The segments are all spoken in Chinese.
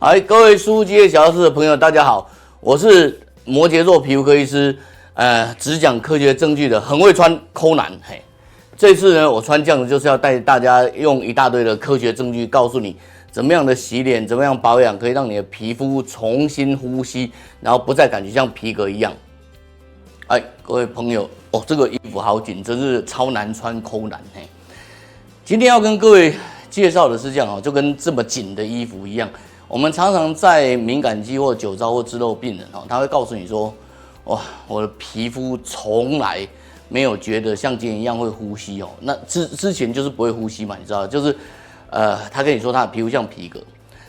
嗨，各位书接小事的朋友，大家好，我是摩羯座皮肤科医师，只讲科学证据的很会穿抠男。嘿，这次呢，我穿这样子就是要带大家用一大堆的科学证据，告诉你怎么样的洗脸，怎么样保养，可以让你的皮肤重新呼吸，然后不再感觉像皮革一样。哎，各位朋友，哦，这个衣服好紧，真是超难穿抠男。嘿，今天要跟各位介绍的是这样哦，就跟这么紧的衣服一样。我们常常在敏感肌或酒糟或脂漏病人哦，他会告诉你说，哇，我的皮肤从来没有觉得像今天一样会呼吸哦。那之前就是不会呼吸嘛，你知道，就是他跟你说他的皮肤像皮革。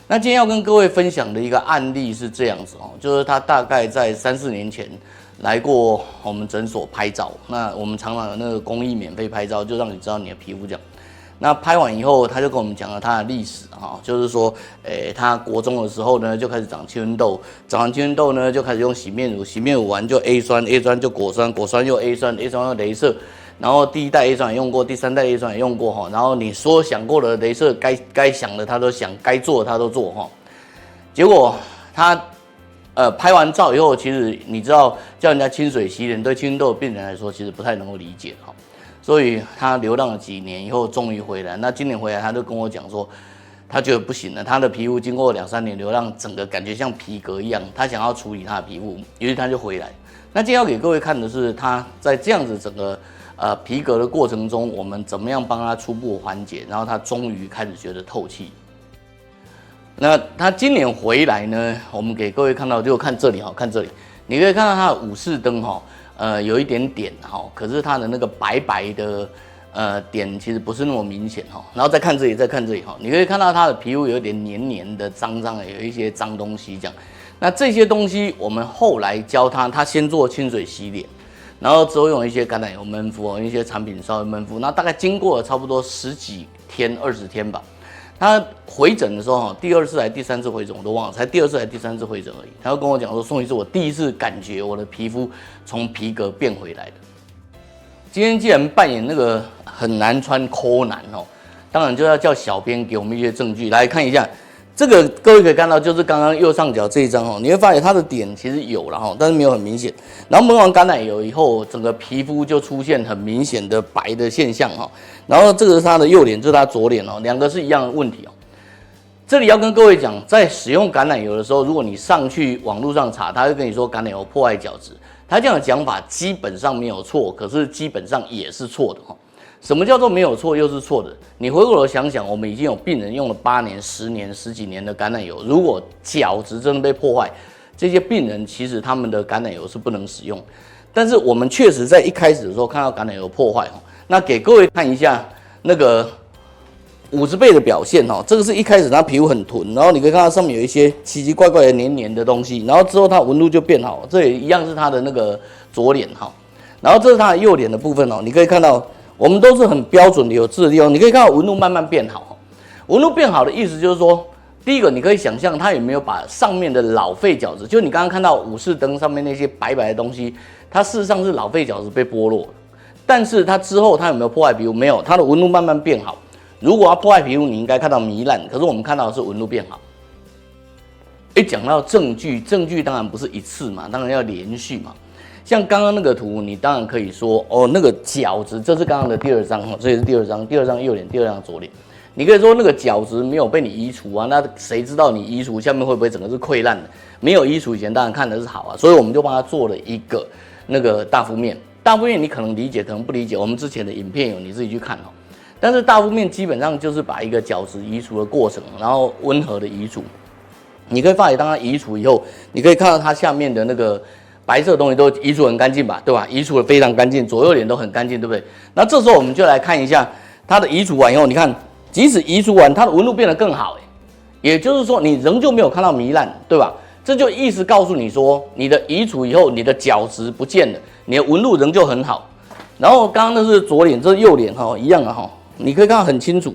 那今天要跟各位分享的一个案例是这样子哦，就是他大概在3、4年前来过我们诊所拍照。那我们常常有那个公益免费拍照，就让你知道你的皮肤这样。那拍完以后，他就跟我们讲了他的历史哈，就是说，他国中的时候呢就开始长青春痘，长完青春痘呢就开始用洗面乳，洗面乳完就 A 酸就果酸，果酸又 A 酸又雷射，然后第1代 A 酸也用过，第3代 A 酸也用过哈，然后你所想过的雷射该想的他都想，该做的他都做哈，结果他拍完照以后，其实你知道叫人家清水洗脸，对青春痘的病人来说其实不太能够理解哈。所以他流浪了几年以后，终于回来。那今年回来，他就跟我讲说，他觉得不行了，他的皮肤经过2、3年流浪，整个感觉像皮革一样。他想要处理他的皮肤，于是他就回来。那今天要给各位看的是他在这样子整个皮革的过程中，我们怎么样帮他初步缓解，然后他终于开始觉得透气。那他今年回来呢，我们给各位看到，就看这里哈，看这里，你可以看到他的武士灯哈。有一点点哈，可是它的那个白白的点其实不是那么明显哈。然后再看这里，再看这里哈，你可以看到它的皮肤有点黏黏的、脏脏的，有一些脏东西这样。那这些东西我们后来教他先做清水洗脸，然后之后用一些橄榄油闷敷，用一些产品稍微闷敷。那大概经过了差不多10几天、20天吧。他回诊的时候，第2次还是第3次回诊我都忘了，才第2次还是第3次回诊而已。他就跟我讲说，宋医师，我第一次感觉我的皮肤从皮革变回来的。今天既然扮演那个很难穿抠男哦，当然就要叫小编给我们一些证据来看一下。这个各位可以看到，就是刚刚右上角这一张哦，你会发现它的点其实有了哈，但是没有很明显。然后抹完橄榄油以后，整个皮肤就出现很明显的白的现象哈。然后这个是他的右脸，这是他左脸哦，两个是一样的问题哦。这里要跟各位讲，在使用橄榄油的时候，如果你上去网络上查，他会跟你说橄榄油破坏角质，他这样的讲法基本上没有错，可是基本上也是错的哈。什么叫做没有错又是错的？你回过头想想，我们已经有病人用了8年、10年、10几年的橄榄油，如果角质真的被破坏，这些病人其实他们的橄榄油是不能使用。但是我们确实在一开始的时候看到橄榄油破坏，那给各位看一下那个50倍的表现哈，这个是一开始它皮肤很臀，然后你可以看到上面有一些奇奇怪怪的黏黏的东西，然后之后它纹路就变好，这也一样是它的那个左脸哈，然后这是它的右脸的部分哦，你可以看到。我们都是很标准的有质的地方，你可以看到纹路慢慢变好。纹路变好的意思就是说，第一个你可以想象它有没有把上面的老废角质，就你刚刚看到武士灯上面那些白白的东西，它事实上是老废角质被剥落了。但是它之后它有没有破坏皮肤？没有，它的纹路慢慢变好。如果要破坏皮肤，你应该看到糜烂，可是我们看到的是纹路变好。讲到证据，证据当然不是一次嘛，当然要连续嘛。像刚刚那个图，你当然可以说哦，那个角质，这是刚刚的第2张哈，这也是第2张，第2张右脸，第2张左脸。你可以说那个角质没有被你移除啊，那谁知道你移除下面会不会整个是溃烂的？没有移除以前当然看的是好啊，所以我们就帮他做了一个那个大敷面。大敷面你可能理解，可能不理解，我们之前的影片有，你自己去看哦。但是大敷面基本上就是把一个角质移除的过程，然后温和的移除。你可以发现，当它移除以后，你可以看到它下面的那个。白色的东西都移除很干净吧，对吧？移除的非常干净，左右脸都很干净，对不对？那这时候我们就来看一下它的移除完以后，你看，即使移除完，它的纹路变得更好，也就是说你仍旧没有看到糜烂，对吧？这就意思告诉你说，你的移除以后，你的角质不见了，你的纹路仍旧很好。然后刚刚那是左脸，这是右脸哈，一样的哈，你可以看到很清楚，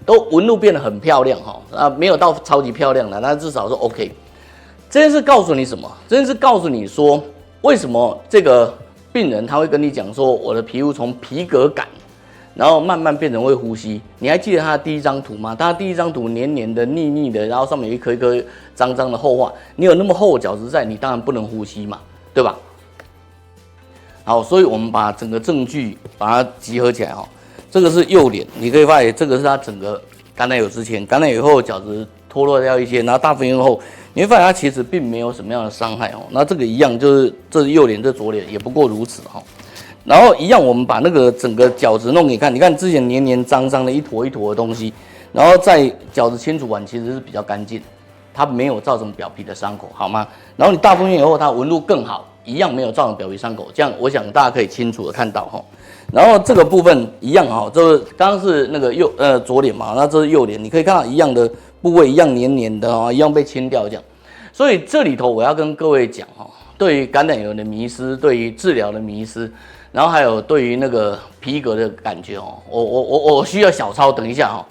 都纹路变得很漂亮哈，没有到超级漂亮的，那至少是 OK。这件事告诉你什么？这件事告诉你说，为什么这个病人他会跟你讲说，我的皮肤从皮革感，然后慢慢变成会呼吸。你还记得他的第一张图吗？他第一张图黏黏的、腻腻的，然后上面有一颗一颗脏脏的厚化。你有那么厚的角质在，你当然不能呼吸嘛，对吧？好，所以我们把整个证据把它集合起来哈。这个是右脸，你可以发现这个是它整个橄榄油之前，橄榄油后角质脱落掉一些，然后大分院后，你会发现它其实并没有什么样的伤害哦。那这个一样，就是这是右脸，这左脸也不过如此哈。然后一样，我们把那个整个角质弄给你看，你看之前黏黏脏脏的一坨一坨的东西，然后在角质清除完其实是比较干净，它没有造成表皮的伤口，好吗？然后你大分院以后，它纹路更好，一样没有造成表皮伤口，这样我想大家可以清楚的看到哈。然后这个部分一样哈，就是刚刚是那个左脸嘛，那这是右脸，你可以看到一样的部位，一样黏黏的哈，一样被清掉这样。所以这里头我要跟各位讲哈，对于橄榄油的迷思，对于治疗的迷思，然后还有对于那个皮革的感觉哦，我需要小抄，等一下哈。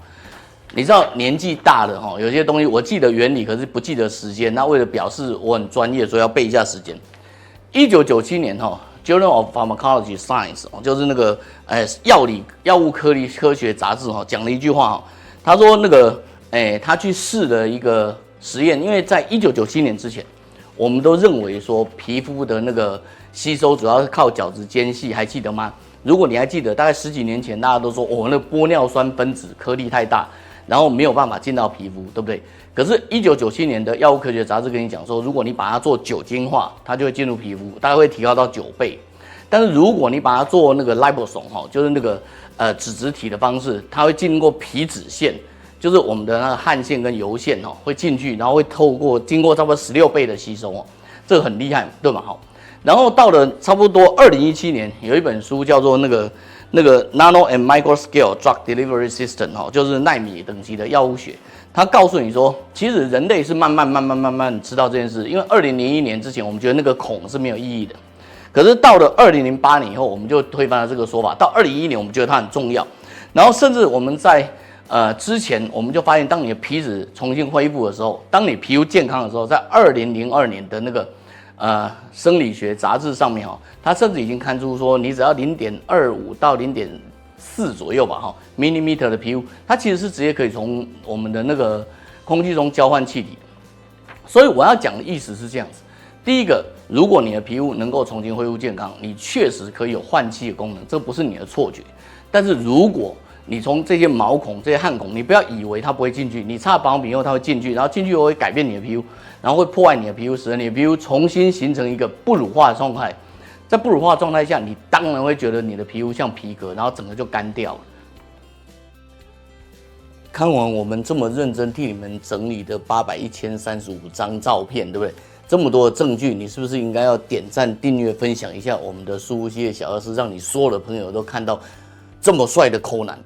你知道年纪大了哈，有些东西我记得原理，可是不记得时间。那为了表示我很专业，所以要背一下时间。1997年哈，Journal of Pharmacology Science 就是那个药物科学杂志哈，讲了一句话哈，他说那个他去试了一个实验，因为在1997年之前，我们都认为说皮肤的那个吸收主要是靠角质间隙，还记得吗？如果你还记得，大概10几年前，大家都说那玻尿酸分子颗粒太大，然后没有办法进到皮肤，对不对？可是1997年的药物科学杂志跟你讲说，如果你把它做酒精化，它就会进入皮肤，大概会提高到9倍。但是如果你把它做那个 liposome 哈，就是那个脂质体的方式，它会经过皮脂腺，就是我们的那个汗腺跟油腺哦，会进去，然后会经过差不多16倍的吸收哦，这个很厉害，对吗？好，然后到了差不多2017年，有一本书叫做那个 Nano and Micro Scale Drug Delivery System 哈，就是奈米等级的药物学。它告诉你说，其实人类是慢慢知道这件事，因为2001年之前，我们觉得那个孔是没有意义的。可是到了2008年以后，我们就推翻了这个说法。到2011年，我们觉得它很重要。然后甚至我们在之前，我们就发现，当你的皮脂重新恢复的时候，当你皮肤健康的时候，在2002年的那个生理学杂志上面哦，它甚至已经看出说，你只要0.25到0.4左右吧，哈 millimeter 的皮肤，它其实是直接可以从我们的那个空气中交换气体。所以我要讲的意思是这样子。第一个，如果你的皮肤能够重新恢复健康，你确实可以有换气的功能，这不是你的错觉。但是如果你从这些毛孔、这些汗孔，你不要以为它不会进去，你擦保养品以后它会进去，然后进去以后会改变你的皮肤，然后会破坏你的皮肤，使得你的皮肤重新形成一个不乳化的状态。在不乳化的状态下，你当然会觉得你的皮肤像皮革，然后整个就干掉了。看完我们这么认真替你们整理的1035张照片，对不对？这么多的证据，你是不是应该要点赞、订阅、分享一下我们的输入系列小教室，让你所有的朋友都看到这么帅的柯南？